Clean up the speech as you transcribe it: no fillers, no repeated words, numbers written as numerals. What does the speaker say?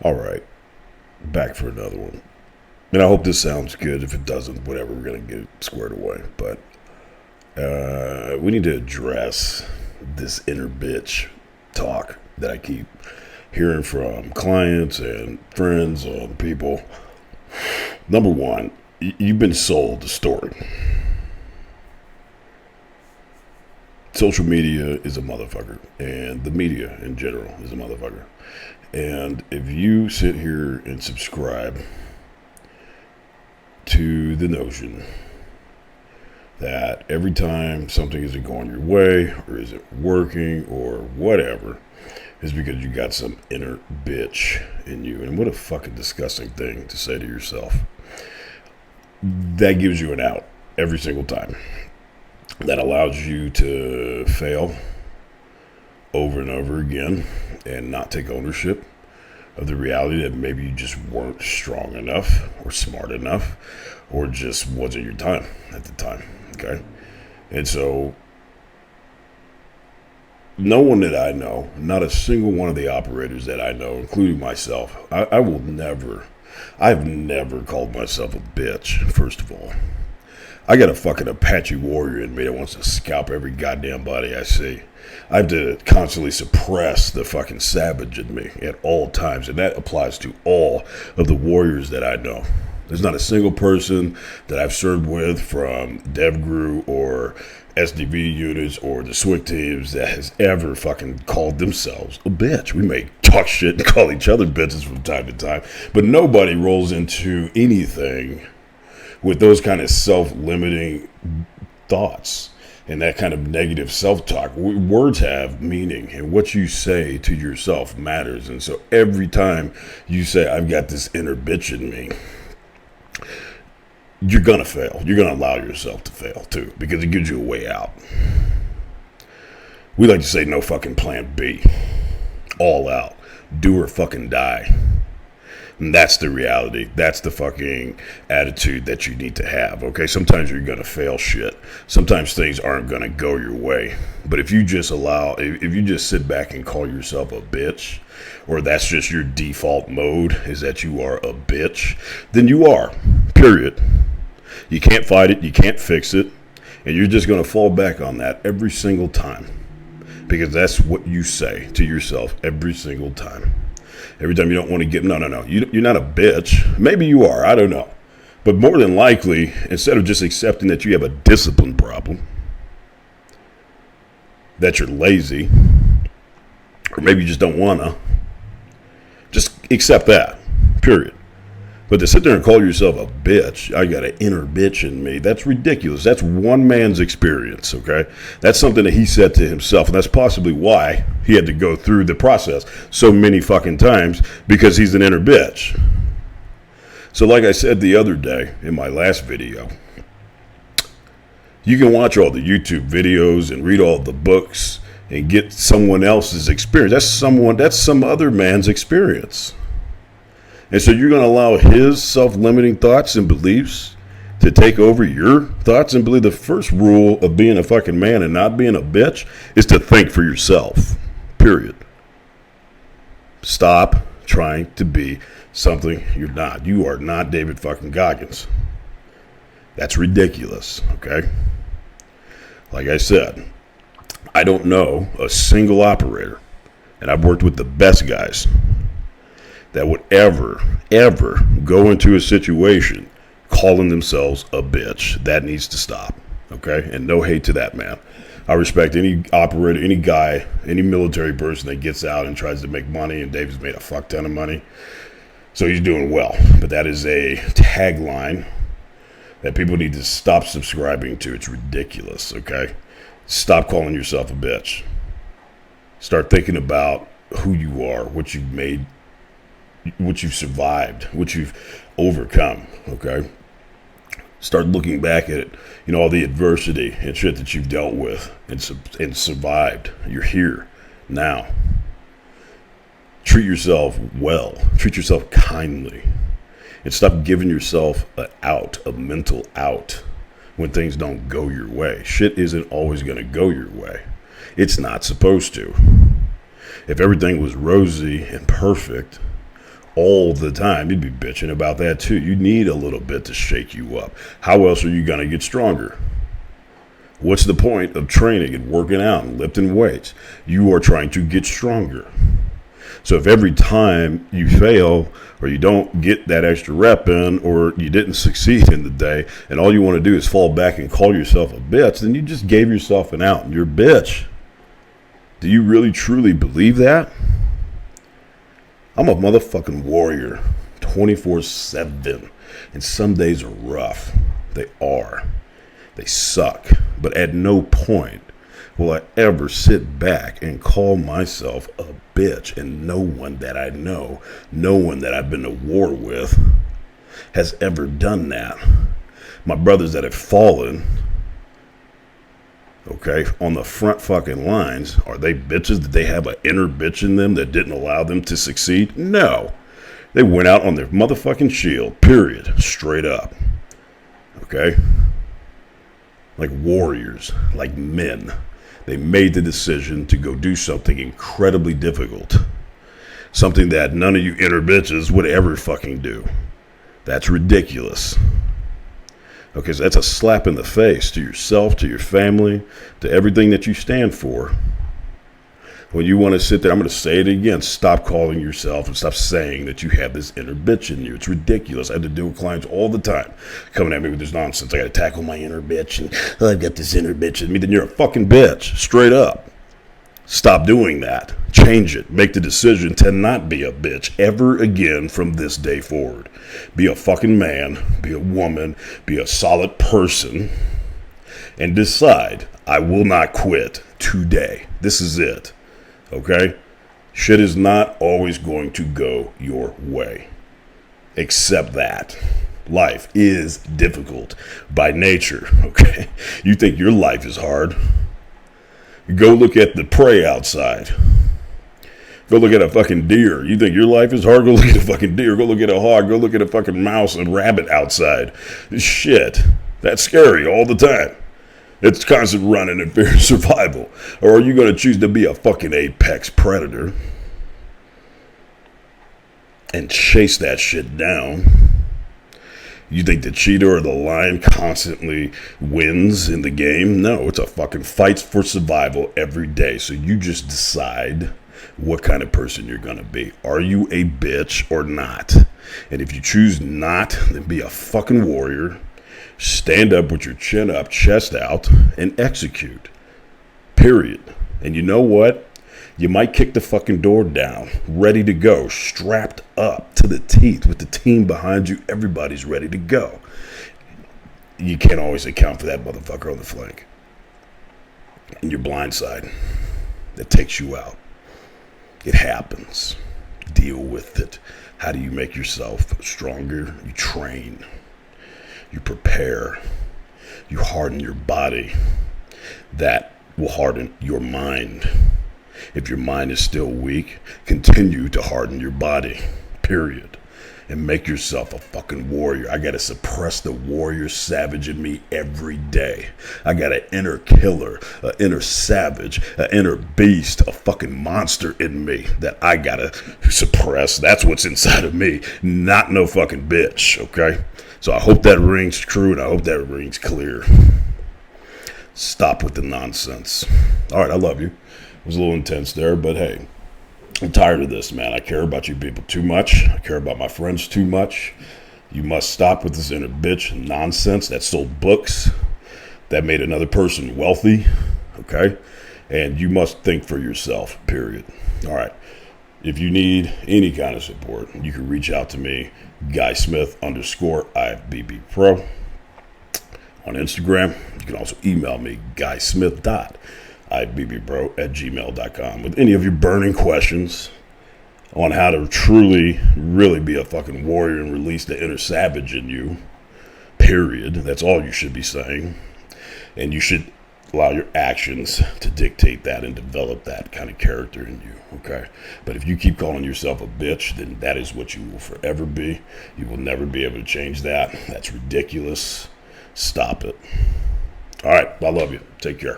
All right, back for another one. And I hope this sounds good. If it doesn't, whatever, we're going to get it squared away. But we need to address this inner bitch talk that I keep hearing from clients and friends and people. Number one, you've been sold a story. Social media is a motherfucker, and the media in general is a motherfucker. And if you sit here and subscribe to the notion that every time something isn't going your way or isn't working or whatever, is because you got some inner bitch in you. And what a fucking disgusting thing to say to yourself. That gives you an out every single time. That allows you to fail over and over again and not take ownership of the reality that maybe you just weren't strong enough or smart enough or just wasn't your time at the time. Okay? And so no one that I know, not a single one of the operators that I know, including myself, I've never called myself a bitch, first of all. I got a fucking Apache warrior in me that wants to scalp every goddamn body I see. I have to constantly suppress the fucking savage in me at all times, and that applies to all of the warriors that I know. There's not a single person that I've served with from DevGru or SDV units or the SWIC teams that has ever fucking called themselves a bitch. We may talk shit and call each other bitches from time to time, but nobody rolls into anything with those kind of self-limiting thoughts and that kind of negative self-talk. Words have meaning, and what you say to yourself matters. And so every time you say, I've got this inner bitch in me, you're going to fail. You're going to allow yourself to fail, too, because it gives you a way out. We like to say no fucking plan B. All out. Do or fucking die. And that's the reality. That's the fucking attitude that you need to have, okay? Sometimes you're going to fail shit. Sometimes things aren't going to go your way. But if you just if you just sit back and call yourself a bitch, or that's just your default mode, is that you are a bitch, then you are, period. You can't fight it. You can't fix it. And you're just going to fall back on that every single time. Because that's what you say to yourself every single time. Every time you don't want to get, no. You're not a bitch. Maybe you are. I don't know. But more than likely, instead of just accepting that you have a discipline problem, that you're lazy, or maybe you just don't want to, just accept that, period. But to sit there and call yourself a bitch, I got an inner bitch in me, that's ridiculous. That's one man's experience, okay? That's something that he said to himself, and that's possibly why he had to go through the process so many fucking times, because he's an inner bitch. So like I said the other day in my last video, you can watch all the YouTube videos and read all the books and get someone else's experience. That's some other man's experience. And so you're going to allow his self-limiting thoughts and beliefs to take over your thoughts and believe. The first rule of being a fucking man and not being a bitch is to think for yourself. Period. Stop trying to be something you're not. You are not David fucking Goggins. That's ridiculous, okay? Like I said, I don't know a single operator, and I've worked with the best guys, that would ever go into a situation calling themselves a bitch. That needs to stop, okay? And no hate to that man. I respect any operator, any guy, any military person that gets out and tries to make money, and David's made a fuck ton of money, so he's doing well. But that is a tagline that people need to stop subscribing to. It's ridiculous, okay? Stop calling yourself a bitch. Start thinking about who you are, what you've made, what you've survived, what you've overcome, okay? Start looking back at it, all the adversity and shit that you've dealt with and survived. You're here now. Treat yourself well. Treat yourself kindly. And stop giving yourself a mental out when things don't go your way. Shit isn't always going to go your way. It's not supposed to. If everything was rosy and perfect, all the time, you'd be bitching about that too. You need a little bit to shake you up. How else are you going to get stronger? What's the point of training and working out and lifting weights? You are trying to get stronger. So if every time you fail or you don't get that extra rep in or you didn't succeed in the day and all you want to do is fall back and call yourself a bitch, then you just gave yourself an out and you're a bitch. Do you really truly believe that? I'm a motherfucking warrior 24/7, and some days are rough. They are. They suck. But at no point will I ever sit back and call myself a bitch, and no one that I know, no one that I've been to war with has ever done that. My brothers that have fallen, okay, on the front fucking lines, are they bitches? Did they have an inner bitch in them that didn't allow them to succeed? No. They went out on their motherfucking shield, period, straight up. Okay? Like warriors, like men. They made the decision to go do something incredibly difficult. Something that none of you inner bitches would ever fucking do. That's ridiculous. Okay, so that's a slap in the face to yourself, to your family, to everything that you stand for. When you want to sit there, I'm going to say it again, stop calling yourself and stop saying that you have this inner bitch in you. It's ridiculous. I have to deal with clients all the time coming at me with this nonsense. I got to tackle my inner bitch, and I've got this inner bitch in me. Then you're a fucking bitch, straight up. Stop doing that. Change it. Make the decision to not be a bitch ever again from this day forward. Be a fucking man, be a woman, be a solid person, and decide, I will not quit today. This is it. Okay? Shit is not always going to go your way. Accept that. Life is difficult by nature. Okay? You think your life is hard? Go look at the prey outside. Go look at a fucking deer. You think your life is hard? Go look at a fucking deer. Go look at a hog. Go look at a fucking mouse and rabbit outside. Shit. That's scary all the time. It's constant running and fear of survival. Or are you going to choose to be a fucking apex predator and chase that shit down? You think the cheetah or the lion constantly wins in the game? No, it's a fucking fight for survival every day. So you just decide what kind of person you're going to be. Are you a bitch or not? And if you choose not, then be a fucking warrior. Stand up with your chin up, chest out, and execute. Period. And you know what? You might kick the fucking door down, ready to go, strapped up to the teeth with the team behind you. Everybody's ready to go. You can't always account for that motherfucker on the flank. And your blind side that takes you out. It happens. Deal with it. How do you make yourself stronger? You train. You prepare. You harden your body. That will harden your mind. If your mind is still weak, continue to harden your body, period. And make yourself a fucking warrior. I gotta suppress the warrior savage in me every day. I got an inner killer, an inner savage, an inner beast, a fucking monster in me that I gotta suppress. That's what's inside of me, not no fucking bitch, okay? So I hope that rings true and I hope that rings clear. Stop with the nonsense. All right, I love you. It was a little intense there, but hey, I'm tired of this, man. I care about you people too much. I care about my friends too much. You must stop with this inner bitch nonsense that sold books, that made another person wealthy, okay? And you must think for yourself, period. All right. If you need any kind of support, you can reach out to me, GuySmith_IFBB on Instagram. You can also email me, guysmith.ibbbbro@gmail.com with any of your burning questions on how to truly, really be a fucking warrior and release the inner savage in you, period. That's all you should be saying. And you should allow your actions to dictate that and develop that kind of character in you, okay? But if you keep calling yourself a bitch, then that is what you will forever be. You will never be able to change that. That's ridiculous. Stop it. All right, I love you. Take care.